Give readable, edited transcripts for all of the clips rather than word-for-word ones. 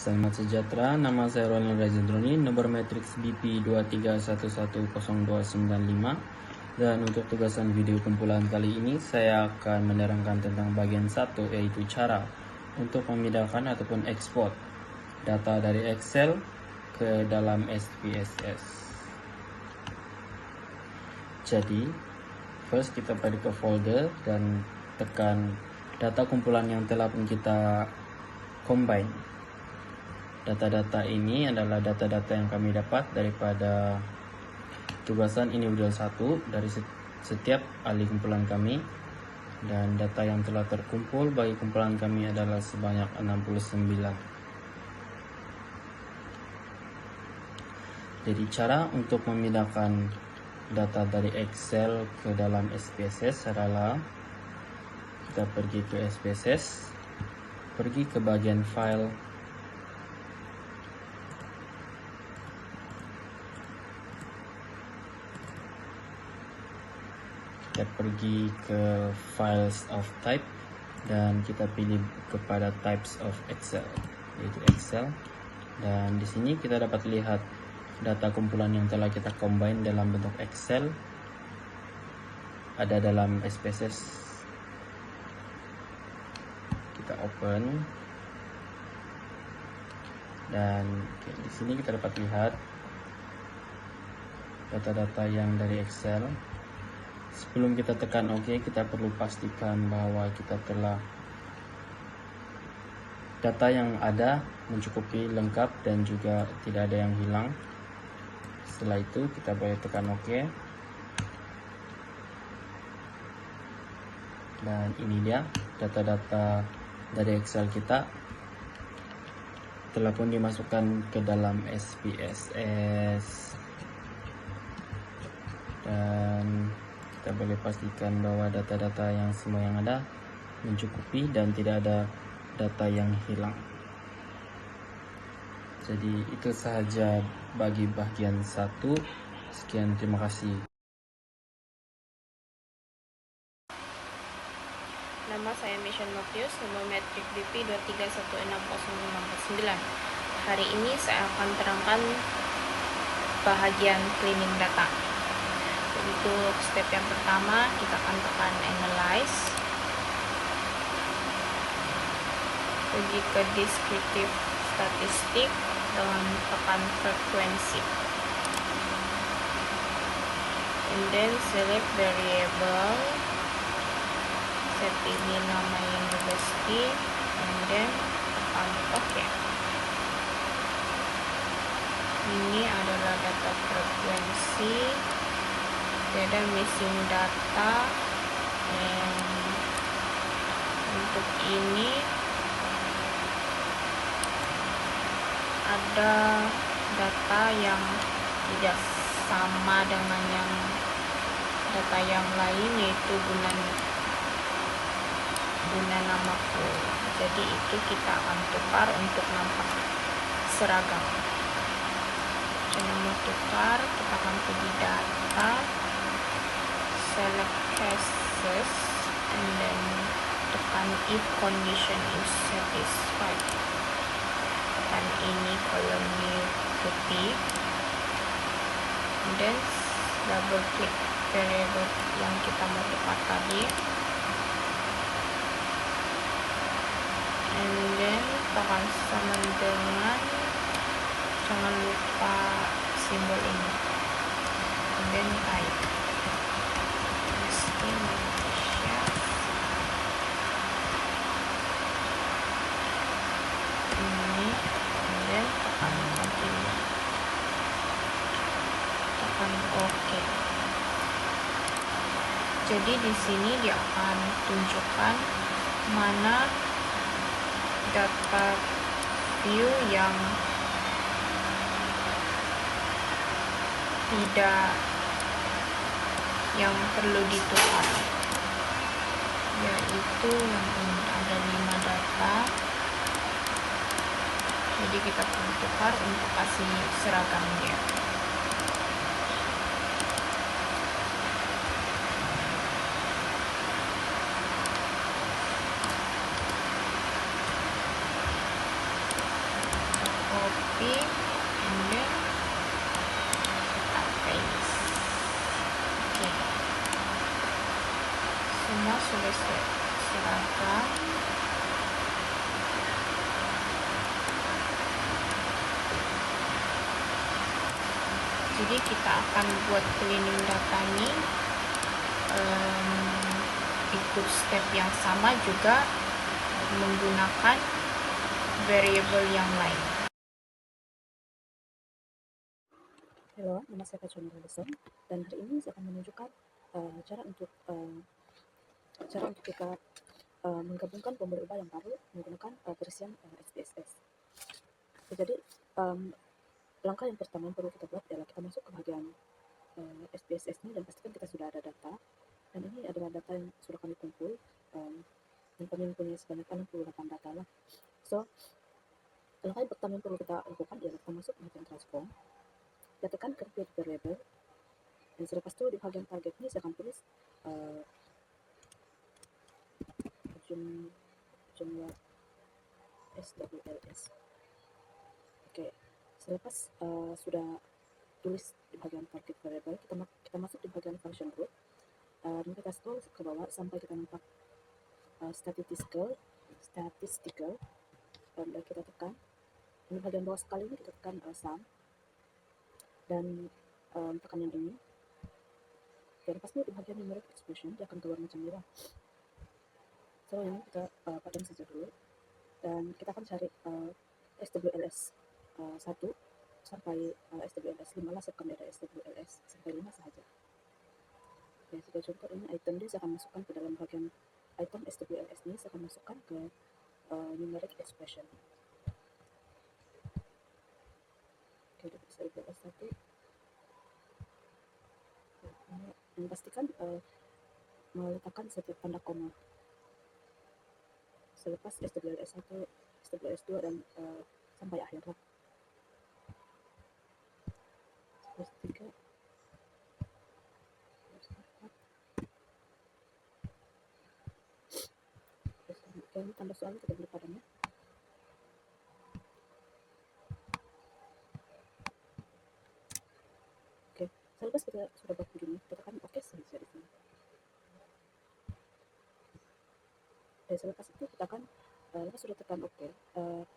Selamat sejahtera, nama saya Ronald Rajendroni, nomor matriks BP 23110295. Dan untuk tugasan video kumpulan kali ini, saya akan menerangkan tentang bagian 1, yaitu cara untuk memindahkan ataupun ekspor data dari Excel ke dalam SPSS. Jadi, first kita pergi ke folder dan tekan data kumpulan yang telah pun kita combine. Data-data ini adalah data-data yang kami dapat daripada tugasan individual 1 dari setiap ahli kumpulan kami, dan data yang telah terkumpul bagi kumpulan kami adalah sebanyak 69. Jadi cara untuk memindahkan data dari Excel ke dalam SPSS adalah kita pergi ke SPSS, pergi ke bagian file, kita pergi ke files of type dan kita pilih kepada types of Excel, yaitu Excel. Dan di sini kita dapat lihat data kumpulan yang telah kita combine dalam bentuk Excel ada dalam SPSS. Kita open dan di sini kita dapat lihat data-data yang dari Excel. Sebelum kita tekan OK, kita perlu pastikan bahwa kita telah data yang ada mencukupi, lengkap, dan juga tidak ada yang hilang. Setelah itu kita boleh tekan OK. Dan ini dia data-data dari Excel kita telah pun dimasukkan ke dalam SPSS. Dan kita boleh pastikan bahwa data-data yang semua yang ada mencukupi dan tidak ada data yang hilang. Jadi itu sahaja bagi bagian 1. Sekian, terima kasih. Nama saya Michelle Matius, nomor metrik BP 23160549. Hari ini saya akan terangkan bahagian cleaning data. Untuk step yang pertama, kita akan tekan analyze, pergi ke descriptive statistik dan tekan frequency, and then select variable, set ini nama university, and then tekan OK. Ini adalah data frekuensi. Ada missing data, dan untuk ini ada data yang tidak sama dengan yang data yang lain, yaitu guna nama full. Jadi itu kita akan tukar untuk nampak seragam. Cara mau tukar, kita akan pergi data, select cases, and then tekan if condition is satisfied. Tekan ini kolomnya putih, and then double click variable yang kita mau tukar tadi, and then tekan sama dengan, jangan lupa simbol ini, and then type Indonesia, ini, and then tekan continue, tekan OK. Jadi di sini dia akan tunjukkan mana data view yang perlu ditukar, yaitu yang ini ada 5 data. Jadi kita perlu tukar untuk kasih seragam dia. sudah silakan. Jadi kita akan buat cleaning data ini ikut step yang sama juga menggunakan variable yang lain. Halo, nama saya Kak Chandra Lesson, dan hari ini saya akan menunjukkan cara untuk kita menggabungkan pemberi ubah yang baru menggunakan versi SPSS. Jadi langkah yang pertama yang perlu kita buat adalah kita masuk ke bagian SPSS ini dan pastikan kita sudah ada data, dan ini adalah data yang sudah kami kumpul, dan kami mempunyai sebanyak 68 data lah. So langkah yang pertama yang perlu kita lakukan adalah kita masuk ke bagian transform, kita tekan create variable, dan selepas itu di bagian target ini saya akan tulis jumlah SWLS. Oke, selepas sudah tulis di bagian target variable, kita masuk di bagian function group, dan kita scroll ke bawah sampai kita nampak statistical, dan kita tekan di bagian bawah sekali ini kita tekan sum, dan tekan yang ini, dan pasti di bagian numeric expression dia akan keluar macam ini lah. So ini kita padam saja dulu, dan kita akan cari SWLS 1 sampai SWLS 5 lah, saya akan dari SWLS sampai 5 saja. Oke, sebagai contoh ini item dia saya akan masukkan ke dalam bagian item SWLS ini, saya akan masukkan ke numeric expression. Oke, SWLS 1, dan pastikan meletakkan setiap tanda koma selepas SWLS 1, SWLS 2, dan sampai akhir lah. SWLS 3, dan tanda soalnya kita beri padanya. Oke, selepas kita sudah buat begini, kita tekan OK saja di sini. Dan selepas itu kita akan lepas sudah tekan OK,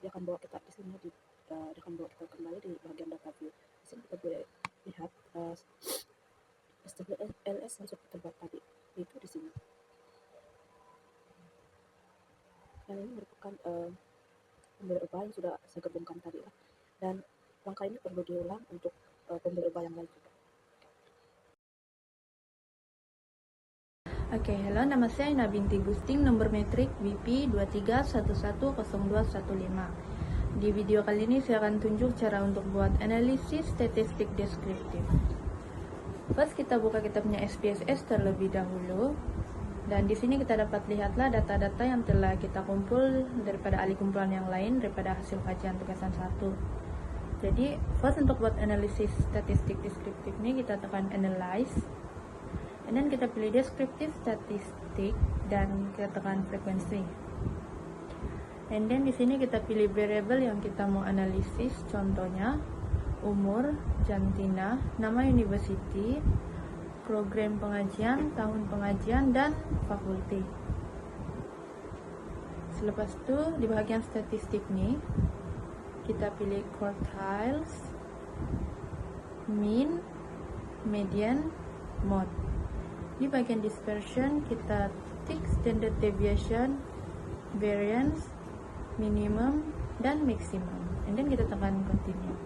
dia akan bawa kita di sini dia akan bawa kita kembali di bagian data view. Di sini kita boleh lihat SWLS yang sudah kita buat tadi itu di sini. Dan ini merupakan pemberi ubah yang sudah saya gabungkan tadi lah. Dan langkah ini perlu diulang untuk pemberi ubah yang lain juga. Oke, halo, nama saya Ina Binti Gusting, nomor metrik BP 23110215. Di video kali ini saya akan tunjuk cara untuk buat analisis statistik deskriptif. First kita buka kita punya SPSS terlebih dahulu, dan di sini kita dapat lihatlah data-data yang telah kita kumpul daripada ahli kumpulan yang lain daripada hasil kajian tugasan 1. Jadi first untuk buat analisis statistik deskriptif ini kita tekan analyze. And then kita pilih descriptive statistik dan kita tekan frequency. And then di sini kita pilih variable yang kita mau analisis, contohnya umur, jantina, nama university, program pengajian, tahun pengajian, dan fakulti. Selepas itu di bagian statistik nih kita pilih quartiles, mean, median, mode. Di bagian dispersion kita tik standard deviation, variance, minimum, dan maximum. And then kita tekan continue.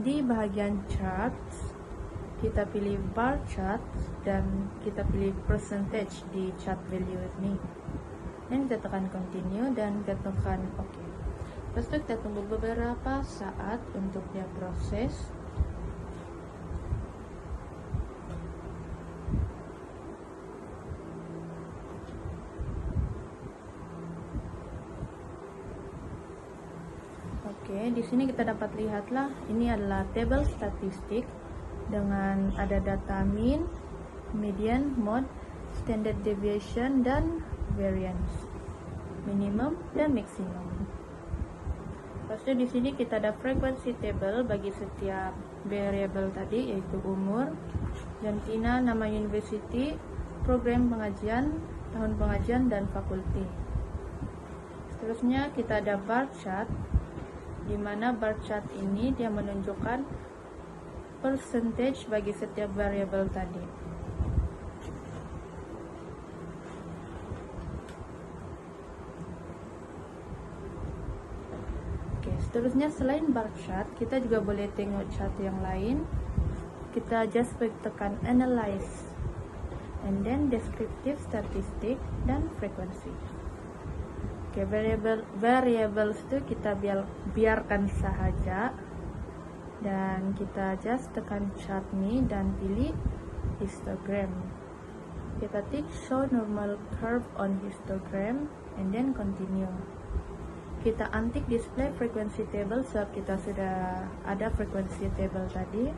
Di bagian charts kita pilih bar chart dan kita pilih percentage di chart value ini. Dan kita tekan continue dan kita tekan OK. Terus kita tunggu beberapa saat untuk dia proses. Oke, di sini kita dapat lihatlah ini adalah tabel statistik dengan ada data mean, median, mode, standard deviation, dan variance, minimum dan maksimum. Lalu di sini kita ada frequency table bagi setiap variable tadi, yaitu umur, jantina, nama university, program pengajian, tahun pengajian, dan fakulti. Seterusnya kita ada bar chart, di mana bar chart ini dia menunjukkan percentage bagi setiap variabel tadi. Oke, seterusnya selain bar chart, kita juga boleh tengok chart yang lain. Kita just tekan analyze, and then descriptive statistic dan frekuensi. Oke, variables itu kita biarkan saja, dan kita just tekan chart nih dan pilih histogram. Kita tik show normal curve on histogram and then continue. Kita untick display frequency table sebab kita sudah ada frequency table tadi,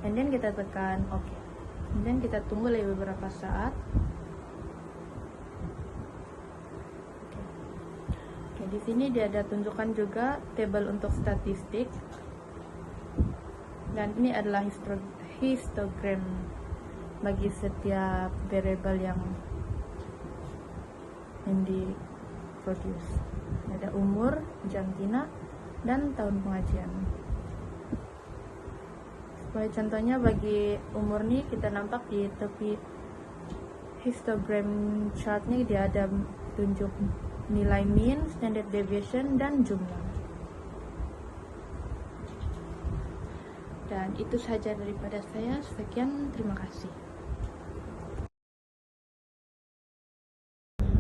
and then kita tekan OK. And then kita tunggu lagi beberapa saat. Di sini dia ada tunjukkan juga tabel untuk statistik, dan ini adalah histogram bagi setiap variabel yang diproduce. Ada umur, jantina, dan tahun pengajian. Sebagai contohnya bagi umur nih, kita nampak di tepi histogram chartnya dia ada tunjuk nilai mean, standard deviation, dan jumlah. Dan itu saja daripada saya. Sekian, terima kasih.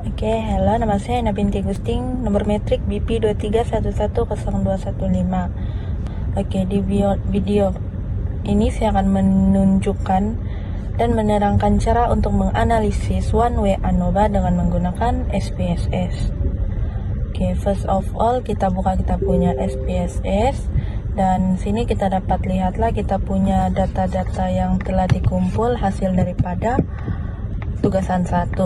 Oke, halo, nama saya Ena binti Gusting, nomor metrik BP 23110215. Oke, di video ini saya akan menunjukkan dan menerangkan cara untuk menganalisis one-way ANOVA dengan menggunakan SPSS. Oke, first of all kita buka kita punya SPSS, dan sini kita dapat lihatlah kita punya data-data yang telah dikumpul hasil daripada tugasan 1.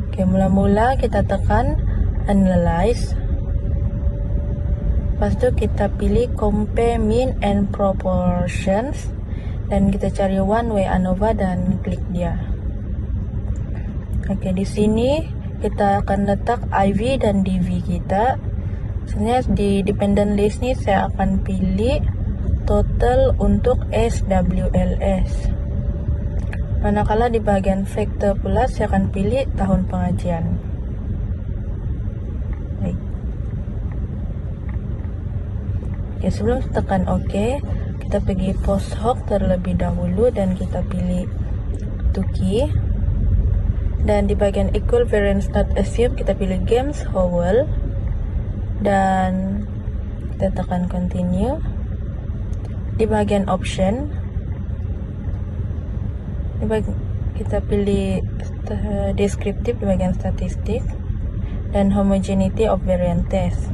Oke, mula-mula kita tekan analyze. Lepas itu kita pilih compare mean and proportions, dan kita cari one-way ANOVA dan klik dia. Oke, di sini kita akan letak IV dan DV kita. Sebenarnya di dependent list ini saya akan pilih total untuk SWLS. Manakala di bagian factor pula saya akan pilih tahun pengajian. Baik. Oke, sebelum tekan OK, kita pergi post hoc terlebih dahulu dan kita pilih Tuki, dan di bagian equal variance not assume kita pilih games whole, dan kita tekan continue. Di bagian option kita pilih descriptive di bagian statistik, dan homogeneity of variance test.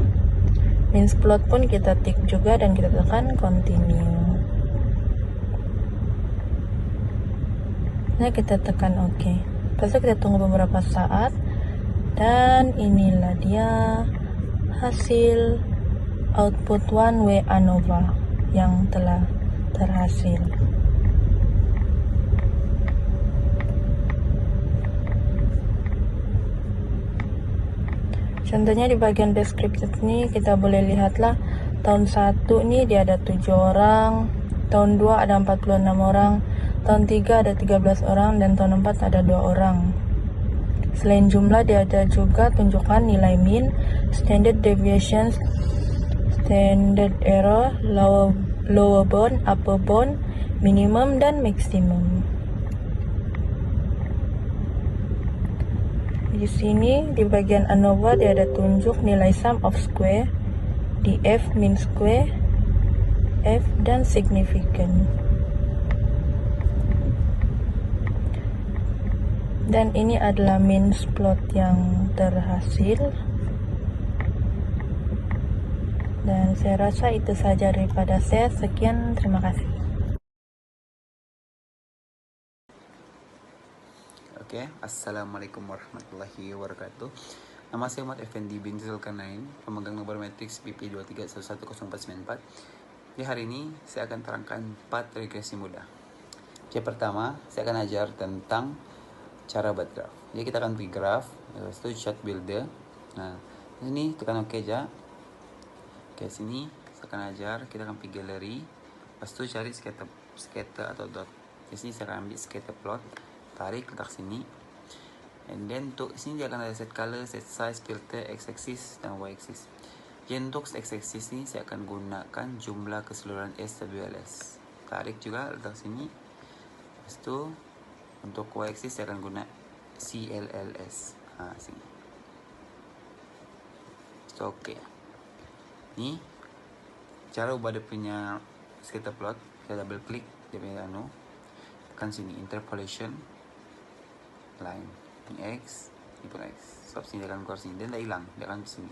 Means plot pun kita tik juga dan kita tekan continue. Nah, kita tekan OK. Lalu kita tunggu beberapa saat, dan inilah dia hasil output one-way ANOVA yang telah terhasil. Contohnya di bagian descriptive ini kita boleh lihatlah tahun 1 nih dia ada 7 orang, tahun 2 ada 46 orang, tahun 3 ada 13 orang, dan tahun 4 ada 2 orang. Selain jumlah dia ada juga tunjukkan nilai mean, standard deviation, standard error, lower bound, upper bound, minimum, dan maximum. Di sini di bagian ANOVA dia ada tunjuk nilai sum of square, DF, mean square, F, dan significant. Dan ini adalah means plot yang terhasil. Dan saya rasa itu saja daripada saya. Sekian, terima kasih. Oke, Assalamualaikum warahmatullahi wabarakatuh. Nama saya Muhammad Effendi bin Zulkarnain, pemegang nomor matriks BP 23110494. Di hari ini saya akan terangkan 4 regresi mudah. Jadi pertama saya akan ajar tentang cara buat graf. Jadi kita akan pilih graf, lepas itu chart builder. Nah, ini tekan OK aja. Oke, sini saya akan ajar, kita akan pilih gallery. Lepas itu cari scatter atau dot. Di sini saya akan ambil scatter plot, tarik letak sini. And then untuk sini dia akan ada set color, set size, filter, x-axis dan y-axis. Jadi untuk x-axis ini saya akan gunakan jumlah keseluruhan SWLS. Tarik juga letak sini. Lepas itu untuk y-axis saya akan guna CLLS. Sini. So, oke. Ini cara ubah dia punya scatter plot. Saya double klik dia punya tekan sini interpolation line. Ini X, ini pun X. Stop sini, dia akan keluar sini. Dia tidak hilang, dia akan sini.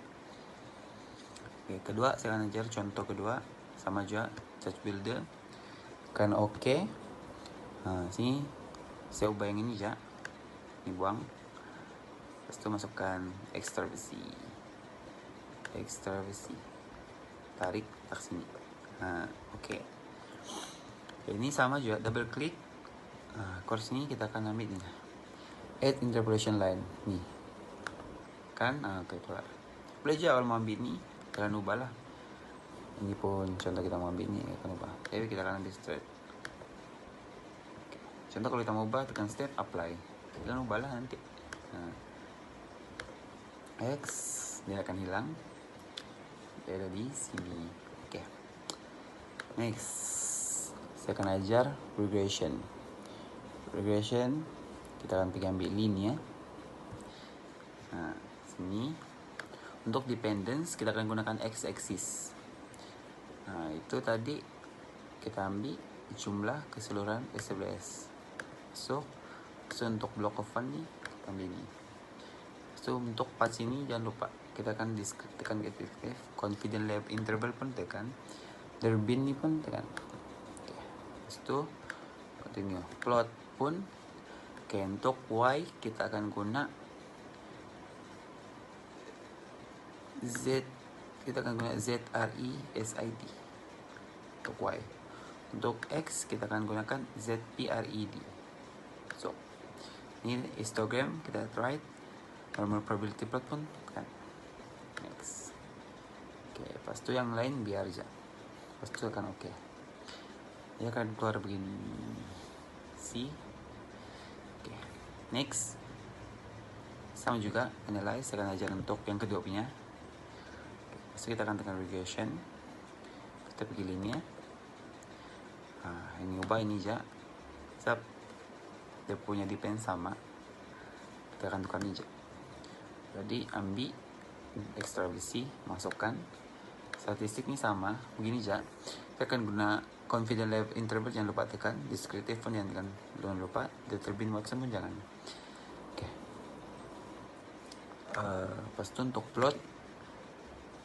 Oke, kedua saya akan ajar contoh kedua, sama juga chart builder. Tekan OK. Sini saya ubah yang ini aja. Ini buang. Lepas itu masukkan extravisi. Tarik ke sini. Oke. Ini sama juga, double klik. Course ini kita akan ambil ini. Add interpolation line. Nih. Kan, oke, keluar. Boleh aja awal mau ambil ini, kalian ubah lah. Ini pun contoh kita mau ambil ini, akan ubah. Tapi kita akan ambil straight. Oke. Contoh kalau kita mau ubah, tekan step, apply. Kita ubah lah nanti. X, dia akan hilang. Dia ada di sini. Oke. Next, saya akan ajar regression. Kita akan ambil linear. Sini untuk dependence kita akan gunakan x-axis. Itu tadi kita ambil jumlah keseluruhan SWLS. So untuk block of fund nih kita ambil ini. So untuk part sini jangan lupa kita akan tekan descriptive, confidence level interval pun tekan, bin ni pun tekan. Oke. Itu continue. Plot pun oke, untuk Y kita akan guna Z, kita akan guna ZRESID untuk Y. Untuk X kita akan gunakan ZPRED. So ini histogram, kita right, normal probability plot pun kan. Next. Oke, lepas itu yang lain biar aja. Lepas itu akan oke. Dia akan keluar begini. See. Oke. Next. Sama juga analyze, saya akan ajar untuk yang kedua punya. So kita akan tekan regression. Kita pergi linear. Ini ubah ini aja. Sebab dia punya depend sama. Kita akan tukar ini aja. Jadi ambil extravisi, masukkan. Statistik ini sama, begini aja. Kita akan guna confidence level interval, jangan lupa tekan. Descriptive pun jangan lupa. Determine Watson pun jangan. Oke. Lepas itu untuk plot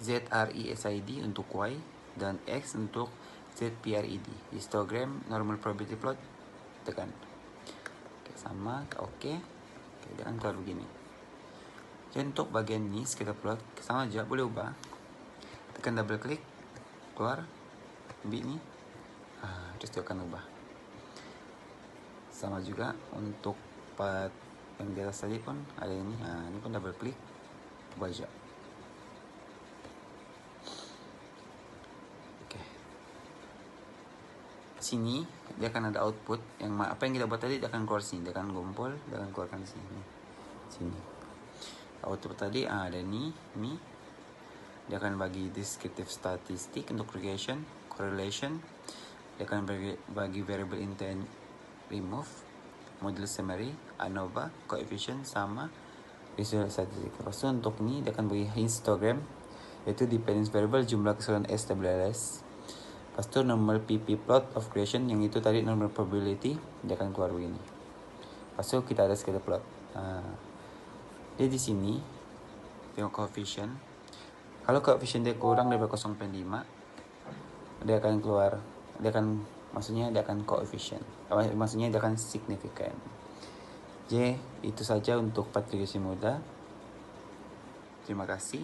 ZRESID untuk Y dan X untuk ZPRED. Histogram normal probability plot tekan. Oke, sama. Oke, dia akan keluar begini. Jadi untuk bagian ini kita plot sama aja, boleh ubah. Tekan double klik, keluar, ambil ini, terus dia akan ubah. Sama juga untuk part yang di atas tadi pun ada ini. Ini pun double klik, ubah aja. Oke. Sini dia akan ada output yang apa yang kita buat tadi, dia akan keluar sini, dia akan kumpul, dia akan keluarkan sini. Output tadi ada ini, dia akan bagi descriptive statistik untuk regression, correlation, dia akan bagi variable intent remove, model summary, ANOVA, coefficient sama visual statistik. Lepas itu untuk ini dia akan bagi histogram, yaitu dependence variable jumlah keseluruhan SWLS. Lepas itu normal PP plot of regression, yang itu tadi normal probability, dia akan keluar begini. Lepas itu kita ada scatter plot. Jadi di sini tengok coefficient. Kalau coefficient dia kurang dari 0,5, dia akan keluar. Maksudnya dia akan coefficient. Maksudnya dia akan signifikan. Jadi itu saja untuk part regresi mudah. Terima kasih.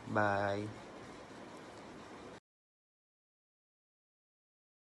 Bye.